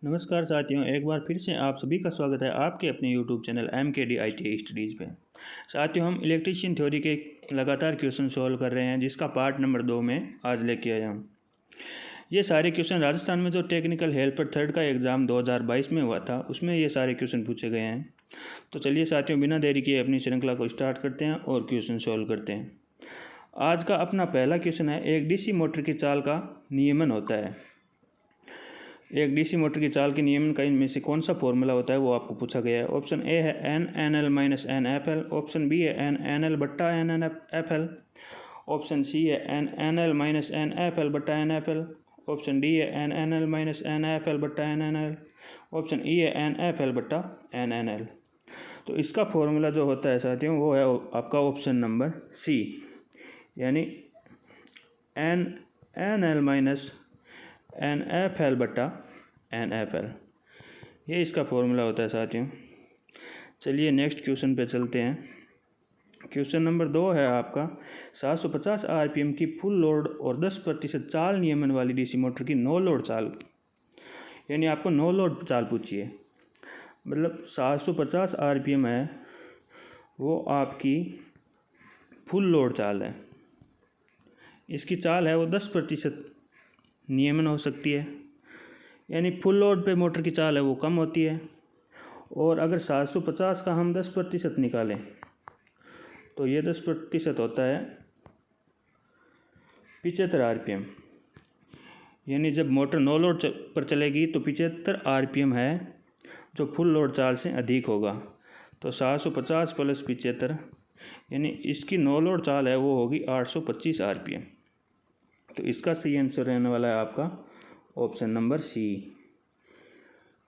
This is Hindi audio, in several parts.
नमस्कार साथियों, एक बार फिर से आप सभी का स्वागत है आपके अपने YouTube channel MKD IT studies पे। साथियों, हम इलेक्ट्रीशियन थ्योरी के लगातार क्वेश्चन सॉल्व कर रहे हैं, जिसका पार्ट नंबर 2 में आज लेके आया हूँ। ये सारे क्वेश्चन राजस्थान में जो टेक्निकल हेल्पर थर्ड का एग्ज़ाम 2022 में हुआ था, उसमें ये सारे क्वेश्चन पूछे गए हैं। तो चलिए साथियों, बिना देरी किए अपनी श्रृंखला को स्टार्ट करते हैं और क्वेश्चन सॉल्व करते हैं। आज का अपना पहला क्वेश्चन है, एक DC मोटर की चाल का नियमन होता है। एक DC मोटर की चाल के नियमन का इनमें से कौन सा फॉर्मूला होता है, वो आपको पूछा गया है। ऑप्शन ए है NNL - NFL, ऑप्शन बी है NNL बट्टा NFL, ऑप्शन सी है NNL - NFL बट्टा NFL, ऑप्शन डी है NNL - NFL बट्टा NNL, ऑप्शन ई है NFL बट्टा NNL। तो इसका फॉर्मूला जो होता है साथियों, वो है आपका ऑप्शन नंबर सी, यानी NNL - NFL बट्टा NFL, ये इसका फॉर्मूला होता है साथियों। चलिए नेक्स्ट क्वेश्चन पे चलते हैं। क्वेश्चन नंबर 2 है आपका, 750 RPM की फुल लोड और 10% चाल नियमन वाली DC मोटर की नो लोड चाल, यानी आपको नो लोड चाल पूछी है। मतलब 750 RPM है, वो आपकी फुल लोड चाल है। इसकी चाल है वो 10% नियमन हो सकती है, यानी फुल लोड पे मोटर की चाल है वो कम होती है। और अगर 750 का हम 10% निकालें तो ये 10% होता है 75 RPM, यानी जब मोटर नो लोड पर चलेगी तो 75 RPM है, जो फुल लोड चाल से अधिक होगा। तो 750 प्लस 75, यानी इसकी नो लोड चाल है वो होगी 825 RPM। तो इसका सही आंसर रहने वाला है आपका ऑप्शन नंबर सी,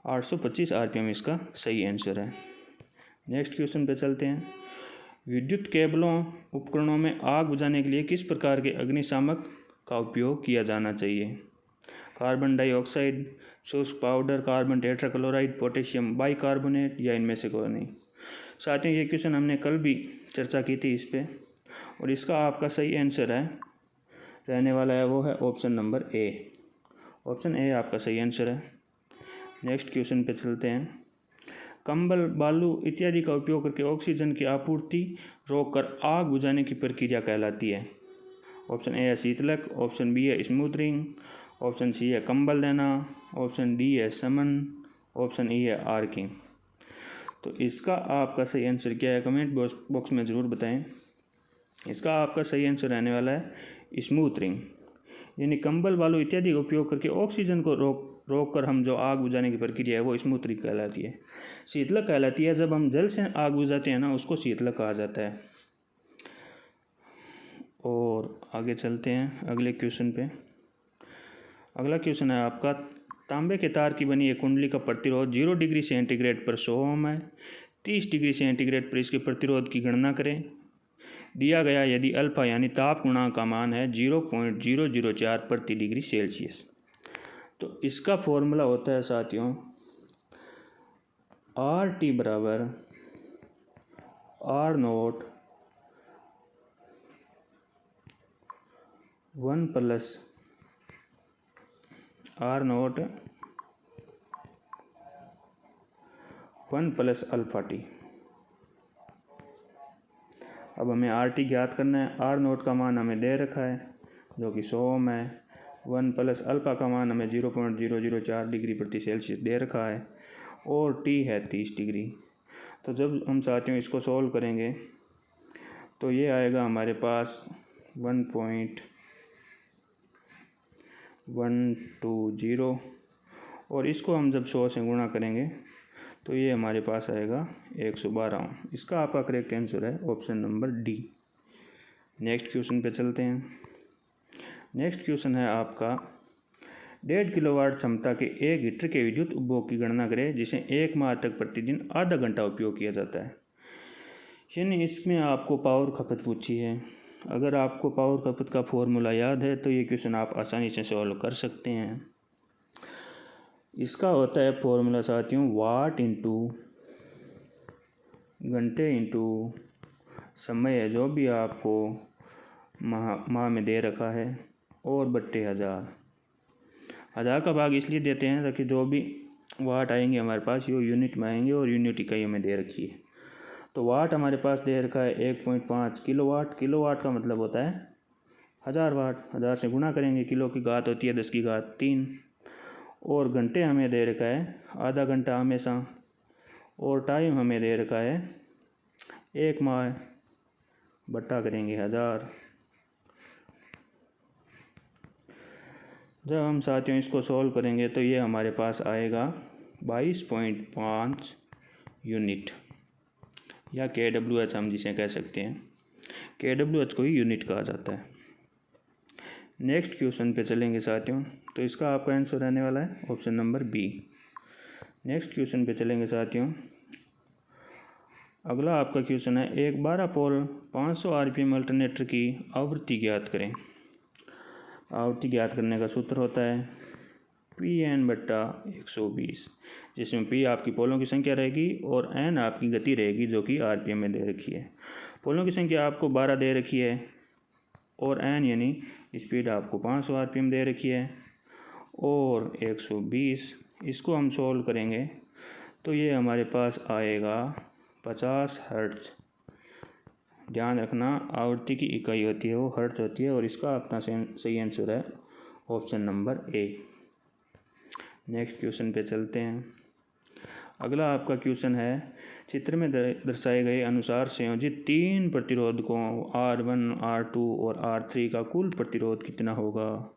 825 RPM इसका सही आंसर है। नेक्स्ट क्वेश्चन पे चलते हैं। विद्युत केबलों उपकरणों में आग बुझाने के लिए किस प्रकार के अग्निशामक का उपयोग किया जाना चाहिए? कार्बन डाइऑक्साइड, शुष्क powder, carbon tetrachloride, potassium bicarbonate, या इनमें से कोई नहीं। साथियों, ये क्वेश्चन हमने कल भी चर्चा की थी इस पर, और इसका आपका सही आंसर है रहने वाला है वो है option number A. Option A आपका सही आंसर है। नेक्स्ट क्वेश्चन पे चलते हैं। कंबल, बालू इत्यादि का उपयोग करके ऑक्सीजन की आपूर्ति रोककर आग बुझाने की प्रक्रिया कहलाती है। ऑप्शन ए है शीतलक, ऑप्शन बी है स्मूथरिंग, ऑप्शन सी है कंबल देना, ऑप्शन डी है समन, ऑप्शन ई है आर्किंग। तो इसका आपका सही आंसर क्या है, कमेंट बॉक्स में ज़रूर बताएं। इसका आपका सही आंसर रहने वाला है स्मूथरिंग, यानी कंबल, बालू इत्यादि का उपयोग करके ऑक्सीजन को रोक कर हम जो आग बुझाने की प्रक्रिया है वो स्मूथरिंग कहलाती है। शीतलक कहलाती है जब हम जल से आग बुझाते हैं ना, उसको शीतलक कहा जाता है। और आगे चलते हैं अगले क्वेश्चन पे। अगला क्वेश्चन है आपका, तांबे के तार की बनी एक कुंडली का प्रतिरोध 0 डिग्री सेंटीग्रेड पर 100 ओम है। 30 डिग्री सेंटीग्रेड पर इसके प्रतिरोध की गणना करें। दिया गया यदि अल्फा यानी ताप गुणांक का मान है 0.004 प्रति डिग्री सेल्सियस। तो इसका फॉर्मूला होता है साथियों, RT बराबर R0 1 plus R0 1 plus alpha T. अब हमें RT ज्ञात करना है। R0 का मान हमें दे रखा है जो कि 100 ओम है। 1 प्लस अल्फ़ा का मान हमें 0.004 डिग्री प्रति सेल्सियस दे रखा है, और T है 30 डिग्री। तो जब हम साथियों इसको सॉल्व करेंगे तो ये आएगा हमारे पास 1.120, और इसको हम जब 100 से गुणा करेंगे तो ये हमारे पास आएगा 112 ओम। इसका आपका करेक्ट आंसर है option number D. Next question पे चलते हैं। नेक्स्ट क्वेश्चन है आपका, 1.5 किलोवाट क्षमता के एक हीटर के विद्युत उपभोग की गणना करें जिसे 1 माह तक प्रतिदिन आधा घंटा उपयोग किया जाता है। यानी इसमें आपको पावर खपत पूछी है। अगर आपको पावर खपत का फॉर्मूला याद है तो ये क्वेश्चन आप आसानी से सॉल्व कर सकते हैं। इसका होता है फॉर्मूला साथियों, वाट इंटू घंटे इंटू समय है जो भी आपको माह में दे रखा है, और बट्टे 1000। 1000 का भाग इसलिए देते हैं ताकि जो भी वाट आएंगे हमारे पास, ये यूनिट में आएंगे और यूनिट इकाई हमें दे रखी है। तो वाट हमारे पास दे रखा है 1.5 किलोवाट। किलोवाट का मतलब होता है 1000 वाट। 1000 से गुणा करेंगे, किलो की घात होती है 10 की घात 3। और घंटे हमें दे रखा है आधा घंटा हमेशा, और टाइम हमें दे रखा है 1 माह बट्टा करेंगे 1000। जब हम साथियों इसको सॉल्व करेंगे तो ये हमारे पास आएगा 22.5 यूनिट, या KWH हम जिसे कह सकते हैं। KWH को ही यूनिट कहा जाता है। नेक्स्ट क्वेश्चन पे चलेंगे साथियों, तो इसका आपका आंसर रहने वाला है option number B. Next question पे चलेंगे साथियों। अगला आपका क्वेश्चन है, एक 12 पोल 500 RPM अल्टरनेटर की आवृत्ति ज्ञात करें। आवृत्ति ज्ञात करने का सूत्र होता है Pn/120, जिसमें P आपकी पोलों की संख्या रहेगी और N आपकी गति रहेगी जो कि RPM में दे रखी है। पोलों की संख्या आपको 12 दे रखी है और N यानी स्पीड आपको 500 RPM दे रखी है और 120। इसको हम सॉल्व करेंगे तो ये हमारे पास आएगा 50 हर्ट्ज। ध्यान रखना आवृत्ति की इकाई होती है वो हर्ट्ज होती है, और इसका अपना सही आंसर है option number A. Next question पे चलते हैं। अगला आपका क्वेश्चन है, चित्र में दर्शाए गए अनुसार संयोजित 3 प्रतिरोधकों R1, R2 और R3 का कुल प्रतिरोध कितना होगा।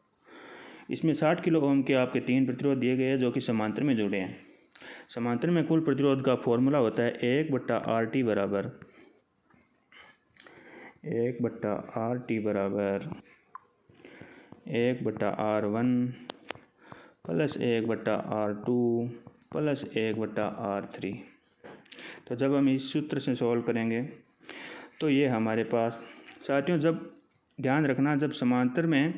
इसमें 60 किलो ओम के आपके 3 प्रतिरोध दिए गए हैं जो कि समांतर में जुड़े हैं। समांतर में कुल प्रतिरोध का फॉर्मूला होता है 1/RT बराबर 1/R1 plus 1/R2 plus 1/R3। तो जब हम इस सूत्र से सॉल्व करेंगे तो ये हमारे पास साथियों, जब ध्यान रखना, जब समांतर में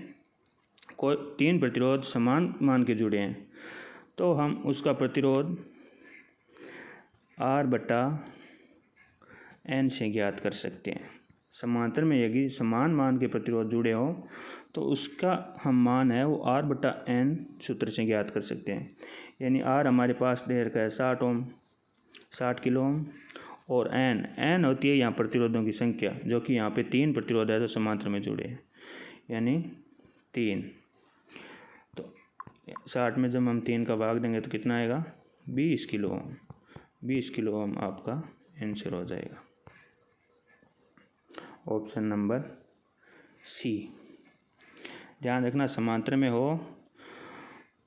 कोई 3 प्रतिरोध समान मान के जुड़े हैं तो हम उसका प्रतिरोध R/N से ज्ञात कर सकते हैं। समांतर में यदि समान मान के प्रतिरोध जुड़े हों तो उसका हम मान है वो R/N सूत्र से ज्ञात कर सकते हैं। यानी R हमारे पास दे रखा है 60 ओम, 60 किलो ओम, और N होती है यहाँ प्रतिरोधों की संख्या, जो कि यहाँ पे 3 प्रतिरोध है तो समांतर में जुड़े हैं, यानी 3। तो 60 में जब हम 3 का भाग देंगे तो कितना आएगा 20 किलो ओम। 20 किलो ओम आपका आंसर हो जाएगा ऑप्शन नंबर सी। ध्यान रखना समांतर में हो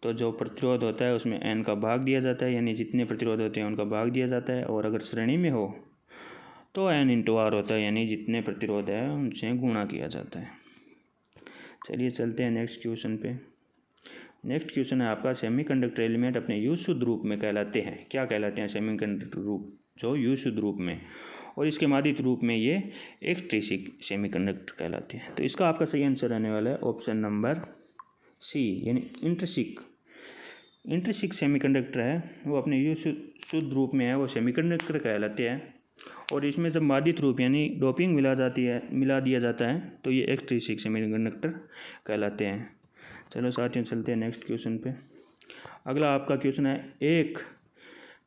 तो जो प्रतिरोध होता है उसमें N का भाग दिया जाता है, यानी जितने प्रतिरोध होते हैं उनका भाग दिया जाता है, और अगर श्रेणी में हो तो N × R होता है, यानी जितने प्रतिरोध है उनसे गुणा किया जाता है। चलिए चलते हैं नेक्स्ट क्वेश्चन पे। नेक्स्ट क्वेश्चन है आपका, सेमीकंडक्टर एलिमेंट अपने U शुद्ध रूप में कहलाते हैं। क्या कहलाते हैं सेमीकंडक्टर रूप, जो U शुद्ध रूप में, और इसके मादित रूप में ये एक्सट्रिंसिक सेमीकंडक्टर कहलाते हैं। तो इसका आपका सही आंसर रहने वाला है ऑप्शन नंबर सी, यानी इंट्रिंसिक। इंट्रिंसिक सेमीकंडक्टर है वो अपने U शुद्ध रूप में है, वो सेमीकंडक्टर कहलाते हैं, और इसमें जब मादित रूप यानी डोपिंग मिला दिया जाता है तो ये एक्सट्रिंसिक सेमीकंडक्टर कहलाते हैं। चलो साथियों चलते हैं नेक्स्ट क्वेश्चन पे। अगला आपका क्वेश्चन है, एक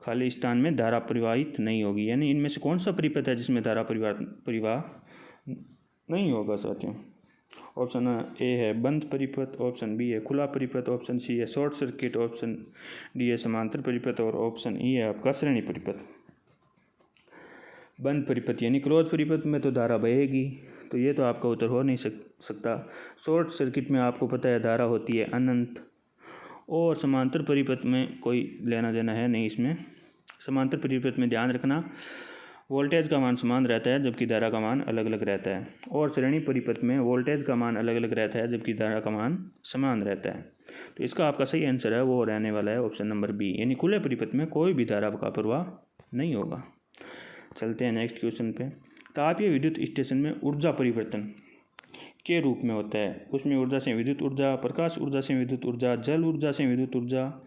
खाली स्थान में धारा प्रवाहित नहीं होगी, यानी इनमें से कौन सा परिपथ है जिसमें धारा परिवाह नहीं होगा साथियों। ऑप्शन ए है बंद परिपथ, ऑप्शन बी है खुला परिपथ, ऑप्शन सी है शॉर्ट सर्किट, ऑप्शन डी है समांतर परिपथ, और ऑप्शन ई है आपका श्रेणी परिपथ। बंद परिपथ यानी क्लोज परिपथ में तो धारा बहेगी, तो ये तो आपका उत्तर हो नहीं सकता। शॉर्ट सर्किट में आपको पता है धारा होती है अनंत, और समांतर परिपथ में कोई लेना देना है नहीं इसमें। समांतर परिपथ में ध्यान रखना वोल्टेज का मान समान रहता है जबकि धारा का मान अलग अलग रहता है, और श्रेणी परिपथ में वोल्टेज का मान अलग अलग रहता है जबकि धारा का मान समान रहता है। तो इसका आपका सही आंसर है वो रहने वाला है ऑप्शन नंबर बी, यानी खुले परिपथ में कोई भी धारा का प्रवाह नहीं होगा। चलते हैं नेक्स्ट क्वेश्चन पे। तापीय विद्युत स्टेशन में ऊर्जा परिवर्तन के रूप में होता है, उसमें ऊर्जा से विद्युत ऊर्जा, प्रकाश ऊर्जा से विद्युत ऊर्जा, जल ऊर्जा से विद्युत ऊर्जा,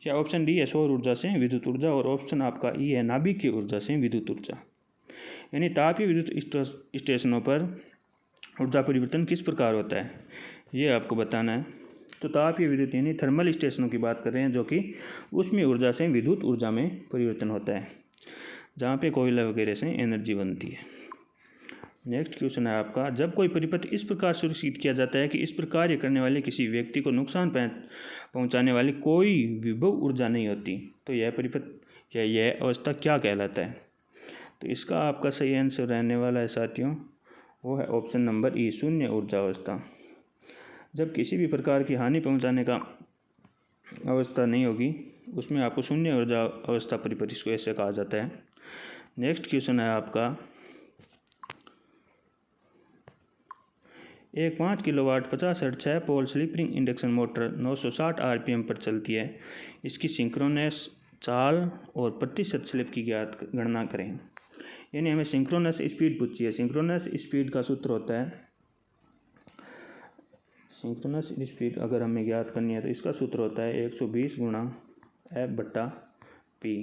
या ऑप्शन डी है सौर ऊर्जा से विद्युत ऊर्जा, और ऑप्शन आपका ई है नाभिकीय ऊर्जा से विद्युत ऊर्जा। यानी तापीय विद्युत स्टेशनों पर ऊर्जा परिवर्तन किस प्रकार होता है ये आपको बताना है। तो तापीय विद्युत यानी थर्मल स्टेशनों की बात कर रहे हैं, जो कि ऊष्मीय ऊर्जा से विद्युत ऊर्जा में परिवर्तन होता है, जहाँ पे कोयला वगैरह से एनर्जी बनती है। नेक्स्ट क्वेश्चन है आपका, जब कोई परिपथ इस प्रकार सुरक्षित किया जाता है कि इस पर कार्य करने वाले किसी व्यक्ति को नुकसान पहुंचाने वाली कोई विभव ऊर्जा नहीं होती, तो यह परिपथ या यह अवस्था क्या कहलाता है? तो इसका आपका सही आंसर रहने वाला है साथियों, वो है ऑप्शन नंबर ई, शून्य ऊर्जा अवस्था। जब किसी भी प्रकार की हानि पहुंचाने का अवस्था नहीं होगी, उसमें आपको शून्य ऊर्जा अवस्था परिपथ इसको ऐसे कहा जाता है। नेक्स्ट क्वेश्चन है आपका, एक 5 kilowatt 50 hertz 6 pole slip ring induction motor 960 RPM पर चलती है। इसकी सिंक्रोनस चाल और प्रतिशत स्लिप की ज्ञात गणना करें। यानी हमें सिंक्रोनस स्पीड पूछी है। सिंक्रोनस स्पीड का सूत्र होता है, सिंक्रोनस स्पीड अगर हमें ज्ञात करनी है तो इसका सूत्र होता है 120 गुणा F/P।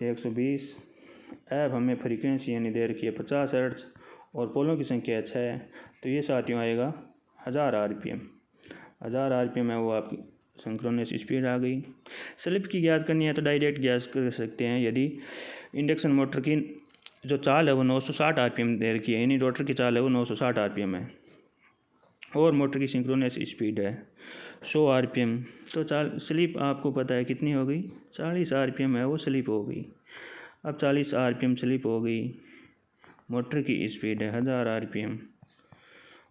120 F हमें फ्रीक्वेंसी यानी दे रखी है 50 हर्ट्ज और पोलों की संख्या है 6, तो ये साथियों आएगा 1000 आरपीएम। 1000 आरपीएम है वो आपकी सिंक्रोनस स्पीड आ गई। स्लिप की ज्ञात करनी है तो डायरेक्ट ज्ञात कर सकते हैं। यदि इंडक्शन मोटर की जो चाल है वो 960 आरपीएम दे रखी है, यानी रोटर की चाल है वो 960 आरपीएम है और मोटर की सिंक्रोनस स्पीड है 100 आरपीएम, तो स्लिप आपको पता है कितनी हो गई, 40 आरपीएम है वो स्लिप हो गई। अब 40 आरपीएम स्लिप हो गई, मोटर की स्पीड है 1000 आरपीएम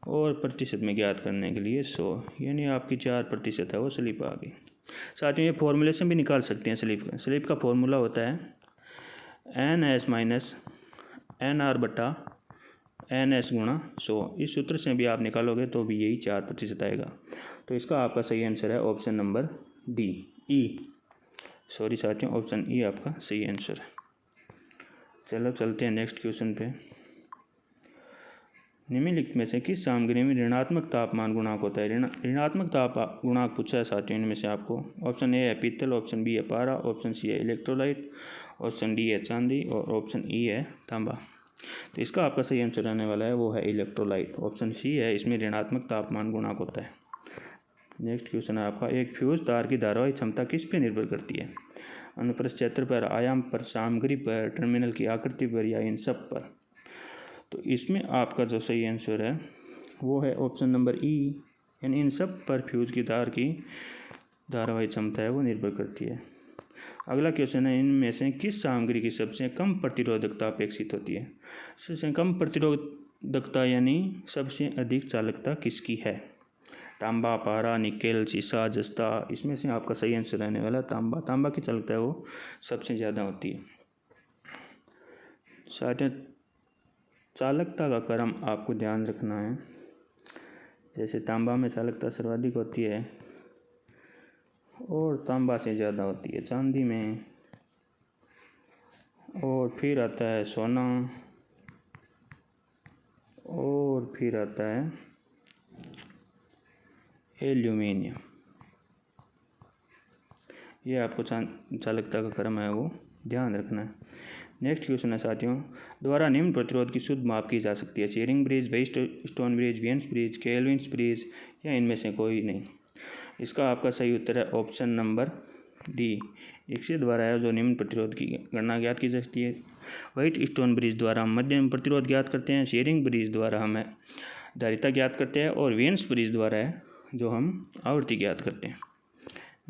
और प्रतिशत में ज्ञात करने के लिए 100, यानी आपकी 4% है वो स्लिप आ गई। साथियों ये फॉर्मूले से भी निकाल सकते हैं स्लिप का। स्लिप का फॉर्मूला होता है NS माइनस NR बटा NS गुणा 100। इस सूत्र से भी आप निकालोगे तो भी यही 4% आएगा। तो इसका आपका सही आंसर है ऑप्शन नंबर सॉरी साथियों, ऑप्शन ई आपका सही आंसर है। चलो चलते हैं नेक्स्ट क्वेश्चन पे। निम्नलिखित में से किस सामग्री में ऋणात्मक तापमान गुणांक होता है? ऋणात्मक ताप गुणांक पूछा है साथियों इनमें से आपको। ऑप्शन ए है पीतल, ऑप्शन बी है पारा, ऑप्शन सी है इलेक्ट्रोलाइट, ऑप्शन डी है चांदी और ऑप्शन ई है तांबा। तो इसका आपका सही आंसर रहने वाला है वो है इलेक्ट्रोलाइट। ऑप्शन सी है, इसमें ऋणात्मक तापमान गुणांक होता है। नेक्स्ट क्वेश्चन है आपका, एक फ्यूज तार की धारावाही क्षमता किस पर निर्भर करती है? अनुप्रस्थ क्षेत्र पर, आयाम पर, सामग्री पर, टर्मिनल की आकृति पर या इन सब पर? तो इसमें आपका जो सही आंसर है वो है ऑप्शन नंबर ई, यानी इन सब पर फ्यूज की तार की धारावाही क्षमता है वो निर्भर करती है। अगला क्वेश्चन है, इनमें से किस सामग्री की सबसे कम प्रतिरोधकता अपेक्षित होती है? सबसे कम प्रतिरोधकता यानी सबसे अधिक चालकता किसकी है? तांबा, पारा, निकेल, सीसा, जस्ता, इसमें से आपका सही आंसर रहने वाला तांबा। तांबा की चालकता है वो सबसे ज़्यादा होती है। साथियों चालकता का क्रम आपको ध्यान रखना है। जैसे तांबा में चालकता सर्वाधिक होती है और तांबा से ज़्यादा होती है चांदी में, और फिर आता है सोना, और फिर आता है एल्यूमिनियम। ये आपको चालकता का क्रम है वो ध्यान रखना है। नेक्स्ट क्वेश्चन है साथियों, द्वारा निम्न प्रतिरोध की शुद्ध माप की जा सकती है? Schering bridge, Wheatstone bridge, Wien's bridge, Kelvin's bridge या इनमें से कोई नहीं? इसका आपका सही उत्तर है ऑप्शन नंबर डी, इसके द्वारा है जो निम्न प्रतिरोध की गणना ज्ञात की जा सकती है। व्हाइटस्टोन ब्रिज द्वारा हम मध्यम प्रतिरोध ज्ञात करते हैं, चेरिंग ब्रिज द्वारा हमें धारिता ज्ञात करते हैं और वियन्स ब्रिज द्वारा है जो हम आवृत्ति ज्ञात करते हैं।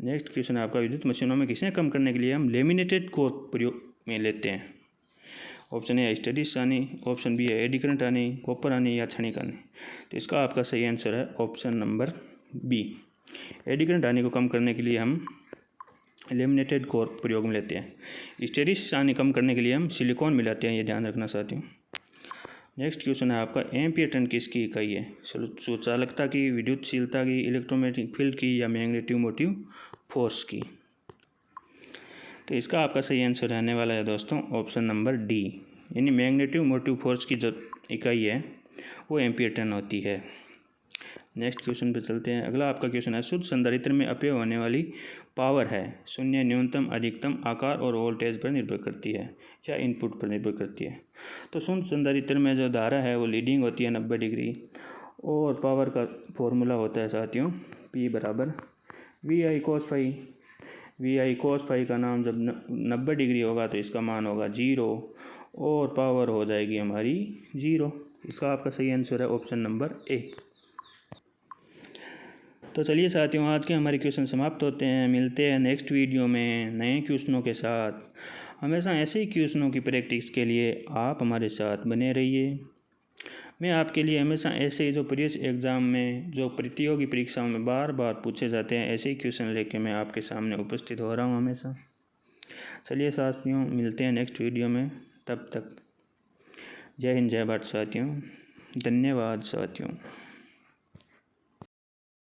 नेक्स्ट क्वेश्चन है आपका, विद्युत मशीनों में घिसें कम करने के लिए हम लेमिनेटेड कोर प्रयोग में लेते हैं? ऑप्शन ए है स्टडीज आनी, ऑप्शन बी है एडी करंट आनी, कॉपर आनी या क्षणिक आनी? तो इसका आपका सही आंसर है option number B, eddy current आनी को कम करने के लिए हम लेमिनेटेड कोर प्रयोग में लेते हैं। स्टेरिस आनी कम करने के लिए हम सिलिकॉन मिलाते हैं, ये ध्यान रखना साथियों। नेक्स्ट क्वेश्चन है आपका, एम्पियर टर्न किसकी इकाई है? चालकता की, विद्युतशीलता की, इलेक्ट्रोमैग्नेटिक फील्ड की या मैग्नेटिक मोटिव फोर्स की? तो इसका आपका सही आंसर रहने वाला है दोस्तों ऑप्शन नंबर डी, यानी मैग्नेटिक मोटिव फोर्स की जो इकाई है वो एम्पियर टर्न होती है। नेक्स्ट क्वेश्चन पे चलते हैं। अगला आपका क्वेश्चन है, शुद्ध संधारित्र में अपव्यय होने वाली पावर है शून्य, न्यूनतम, अधिकतम, आकार और वोल्टेज पर निर्भर करती है या इनपुट पर निर्भर करती है? तो शुद्ध संधारित्र में जो धारा है वो लीडिंग होती है 90 डिग्री और पावर का फॉर्मूला होता है साथियों P बराबर V I cos phi. V I cos phi का नाम जब 90 डिग्री होगा तो इसका मान होगा 0 और पावर हो जाएगी हमारी 0। इसका आपका सही आंसर है ऑप्शन नंबर ए। तो चलिए साथियों, आज के हमारे क्वेश्चन समाप्त होते हैं। मिलते हैं नेक्स्ट वीडियो में नए क्वेश्चनों के साथ। हमेशा ऐसे ही क्वेश्चनों की प्रैक्टिस के लिए आप हमारे साथ बने रहिए। मैं आपके लिए हमेशा ऐसे ही जो प्रीवियस एग्ज़ाम में, जो प्रतियोगी परीक्षाओं में बार बार पूछे जाते हैं, ऐसे ही क्वेश्चन लेके मैं आपके सामने उपस्थित हो रहा हूँ हमेशा। चलिए साथियों, मिलते हैं नेक्स्ट वीडियो में। तब तक जय हिंद, जय भारत साथियों। धन्यवाद साथियों।